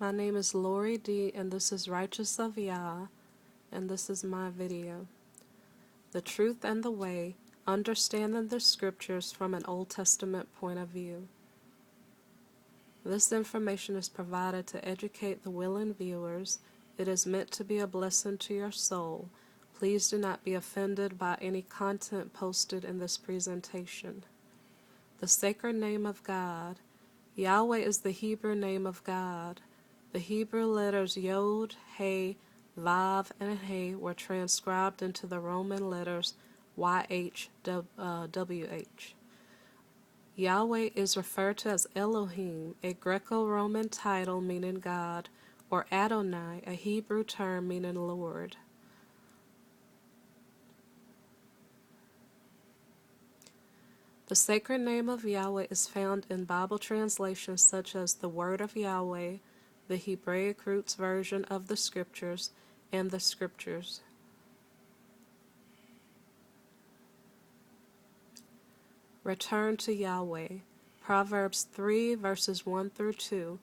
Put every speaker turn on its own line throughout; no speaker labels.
My name is Lori D, and this is Righteous of Yah, and this is my video. The Truth and the Way, Understanding the Scriptures from an Old Testament Point of View. This information is provided to educate the willing viewers. It is meant to be a blessing to your soul. Please do not be offended by any content posted in this presentation. The sacred name of God. Yahweh is the Hebrew name of God. The Hebrew letters Yod, He, Vav, and He were transcribed into the Roman letters YH, WH. Yahweh is referred to as Elohim, a Greco-Roman title meaning God, or Adonai, a Hebrew term meaning Lord. The sacred name of Yahweh is found in Bible translations such as the Word of Yahweh, the Hebraic Roots version of the Scriptures, and the Scriptures. Return to Yahweh. Proverbs 3 verses 1 through 2.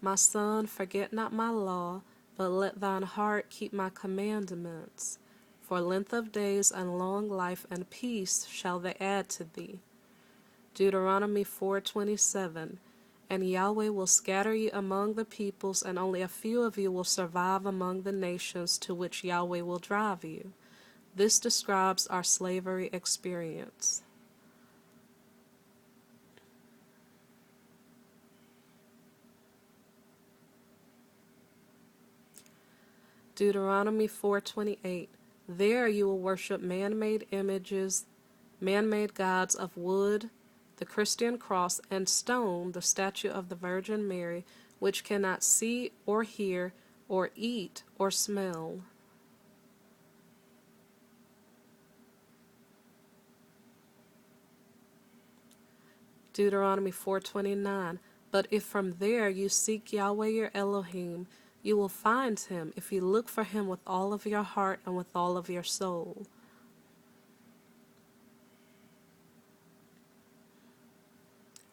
My son, forget not my law, but let thine heart keep my commandments. For length of days and long life and peace shall they add to thee. Deuteronomy 4:27. And Yahweh will scatter you among the peoples, and only a few of you will survive among the nations to which Yahweh will drive you. This describes our slavery experience. Deuteronomy 4:28. There you will worship man-made images, man-made gods of wood, the Christian cross, and stone, the statue of the Virgin Mary, which cannot see or hear or eat or smell. Deuteronomy 4:29. But if from there you seek Yahweh your Elohim, you will find him if you look for him with all of your heart and with all of your soul.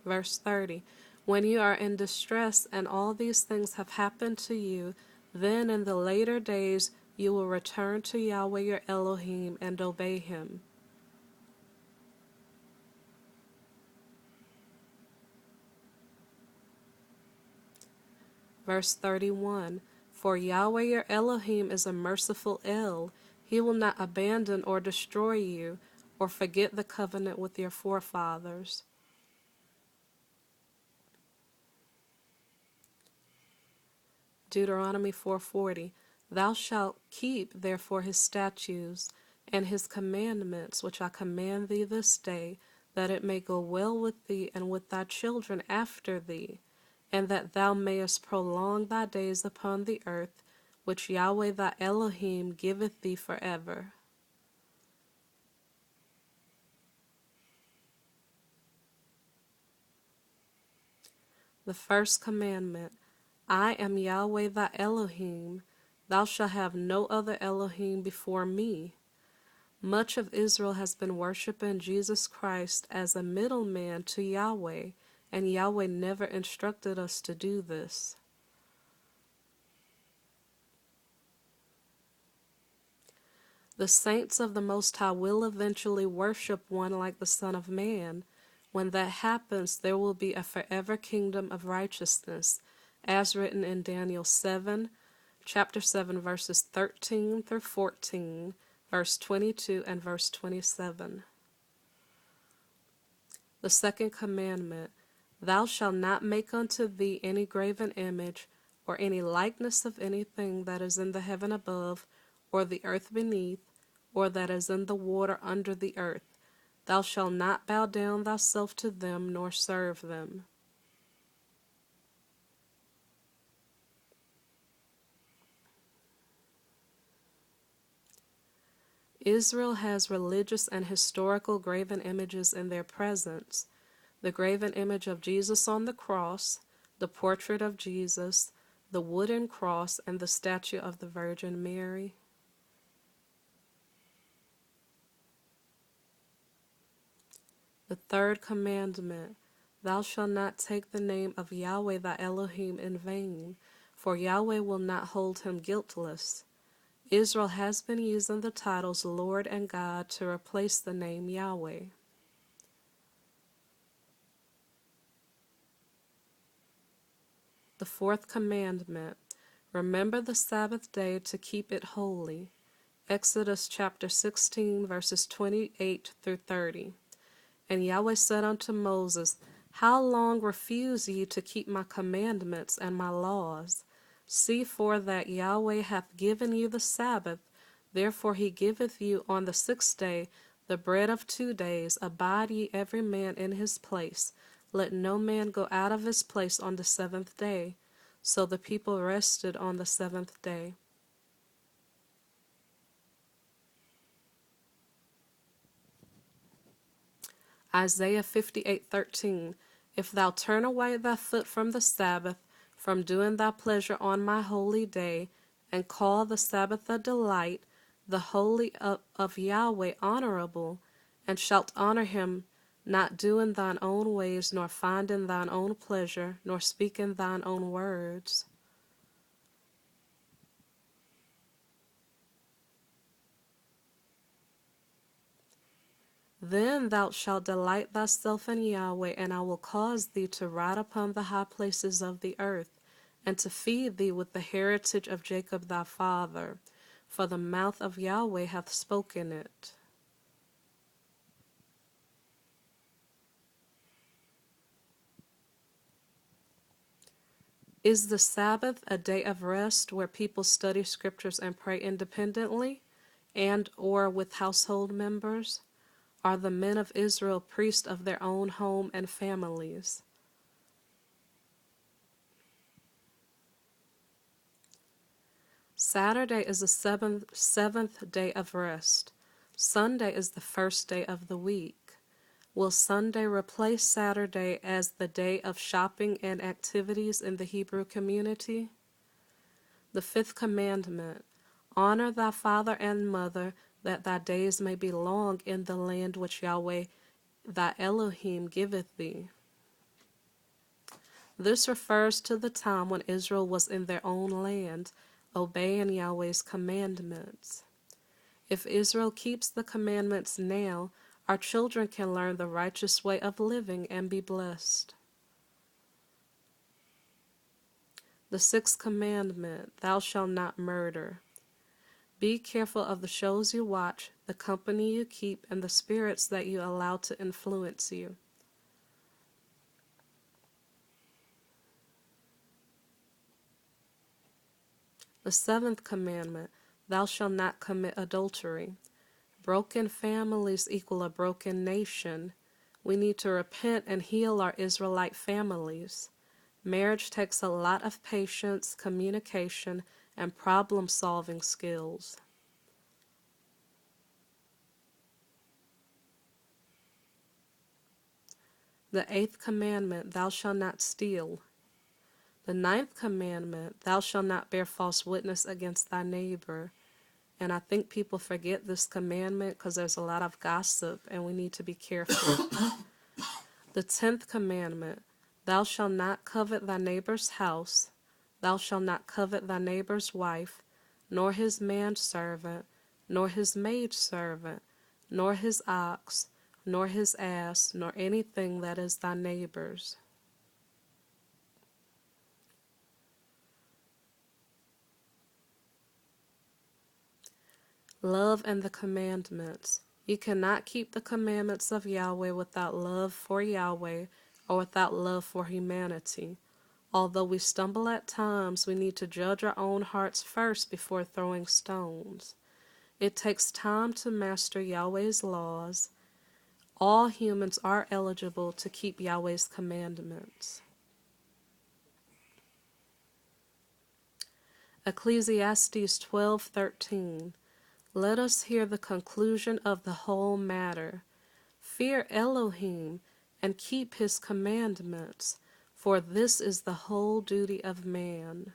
Verse 30. When you are in distress and all these things have happened to you, then in the later days you will return to Yahweh your Elohim and obey him. Verse 31. For Yahweh your Elohim is a merciful El. He will not abandon or destroy you, or forget the covenant with your forefathers. Deuteronomy 4:40. Thou shalt keep therefore his statutes and his commandments, which I command thee this day, that it may go well with thee and with thy children after thee, and that thou mayest prolong thy days upon the earth, which Yahweh thy Elohim giveth thee forever. The first commandment. I am Yahweh thy Elohim. Thou shalt have no other Elohim before me. Much of Israel has been worshiping Jesus Christ as a middleman to Yahweh, and Yahweh never instructed us to do this. The saints of the Most High will eventually worship one like the Son of Man. When that happens, there will be a forever kingdom of righteousness, as written in Daniel 7, chapter 7, verses 13 through 14, verse 22, and verse 27. The second commandment. Thou shalt not make unto thee any graven image, or any likeness of anything that is in the heaven above, or the earth beneath, or that is in the water under the earth. Thou shalt not bow down thyself to them, nor serve them. Israel has religious and historical graven images in their presence. The graven image of Jesus on the cross, the portrait of Jesus, the wooden cross, and the statue of the Virgin Mary. The third commandment. Thou shalt not take the name of Yahweh thy Elohim in vain, for Yahweh will not hold him guiltless. Israel has been using the titles Lord and God to replace the name Yahweh. The fourth commandment, remember the Sabbath day to keep it holy. Exodus chapter 16, verses 28 through 30. And Yahweh said unto Moses, How long refuse ye to keep my commandments and my laws? See for that Yahweh hath given you the Sabbath, therefore he giveth you on the 6th day the bread of 2 days. Abide ye every man in his place. Let no man go out of his place on the 7th day. So the people rested on the 7th day. Isaiah 58:13. If thou turn away thy foot from the Sabbath, from doing thy pleasure on my holy day, and call the Sabbath a delight, the holy of Yahweh honorable, and shalt honor him, not doing thine own ways, nor finding thine own pleasure, nor speaking thine own words. Then thou shalt delight thyself in Yahweh, and I will cause thee to ride upon the high places of the earth, and to feed thee with the heritage of Jacob thy father, for the mouth of Yahweh hath spoken it. Is the Sabbath a day of rest where people study scriptures and pray independently, and or with household members? Are the men of Israel priests of their own home and families? Saturday is the seventh day of rest. Sunday is the first day of the week. Will Sunday replace Saturday as the day of shopping and activities in the Hebrew community? The fifth commandment, honor thy father and mother, that thy days may be long in the land which Yahweh thy Elohim giveth thee. This refers to the time when Israel was in their own land, obeying Yahweh's commandments. If Israel keeps the commandments now, our children can learn the righteous way of living and be blessed. The sixth commandment, thou shalt not murder. Be careful of the shows you watch, the company you keep, and the spirits that you allow to influence you. The seventh commandment, thou shalt not commit adultery. Broken families equal a broken nation. We need to repent and heal our Israelite families. Marriage takes a lot of patience, communication, and problem-solving skills. The eighth commandment, thou shalt not steal. The ninth commandment, thou shalt not bear false witness against thy neighbor. And I think people forget this commandment because there's a lot of gossip and we need to be careful. The 10th commandment, thou shalt not covet thy neighbor's house, thou shalt not covet thy neighbor's wife, nor his manservant, nor his maidservant, nor his ox, nor his ass, nor anything that is thy neighbor's. Love and the commandments. You cannot keep the commandments of Yahweh without love for Yahweh or without love for humanity. Although we stumble at times, we need to judge our own hearts first before throwing stones. It takes time to master Yahweh's laws. All humans are eligible to keep Yahweh's commandments. Ecclesiastes 12:13. Let us hear the conclusion of the whole matter. Fear Elohim and keep his commandments, for this is the whole duty of man.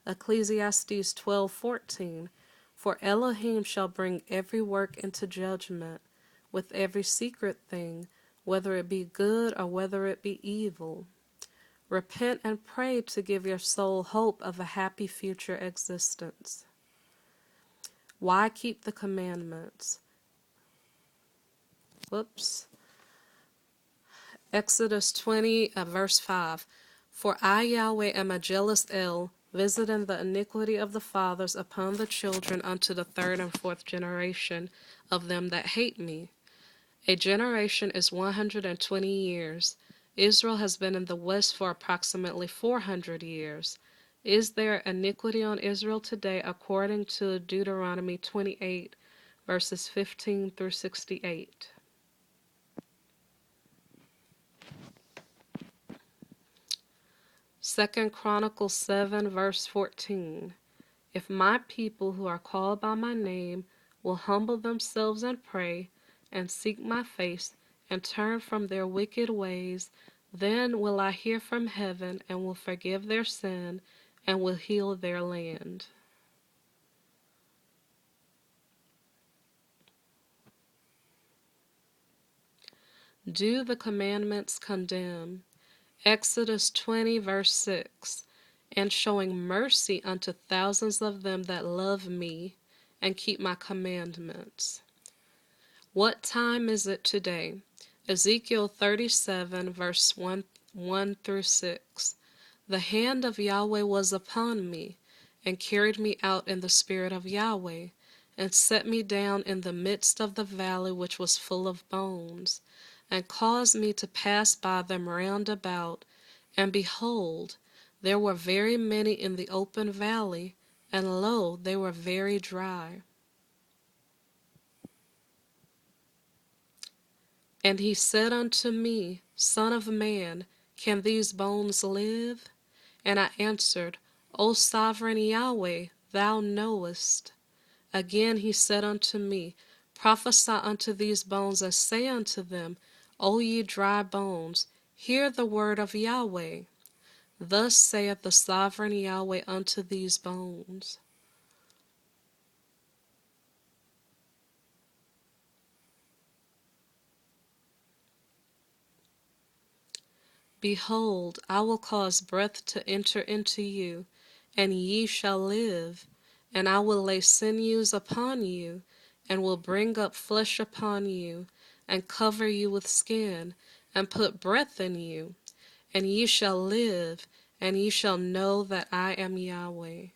Ecclesiastes 12:14. For Elohim shall bring every work into judgment, with every secret thing, whether it be good or whether it be evil. Repent and pray to give your soul hope of a happy future existence. Why keep the commandments? Exodus 20, verse 5. For I, Yahweh, am a jealous El, visiting the iniquity of the fathers upon the children unto the third and fourth generation of them that hate me. A generation is 120 years. Israel has been in the west for approximately 400 years. Is there iniquity on Israel today according to Deuteronomy 28, verses 15 through 68? Second Chronicles 7, verse 14. If my people who are called by my name will humble themselves and pray, and seek my face, and turn from their wicked ways, then will I hear from heaven, and will forgive their sin, and will heal their land. Do the commandments condemn? Exodus 20, verse 6. And showing mercy unto thousands of them that love me, and keep my commandments. What time is it today? Ezekiel 37, verse 1 through 6. The hand of Yahweh was upon me, and carried me out in the spirit of Yahweh, and set me down in the midst of the valley which was full of bones, and caused me to pass by them round about. And behold, there were very many in the open valley, and lo, they were very dry. And he said unto me, Son of man, can these bones live? And I answered, O sovereign Yahweh, thou knowest. Again he said unto me, Prophesy unto these bones, and say unto them, O ye dry bones, hear the word of Yahweh. Thus saith the sovereign Yahweh unto these bones. Behold, I will cause breath to enter into you, and ye shall live. And I will lay sinews upon you, and will bring up flesh upon you, and cover you with skin, and put breath in you. And ye shall live, and ye shall know that I am Yahweh.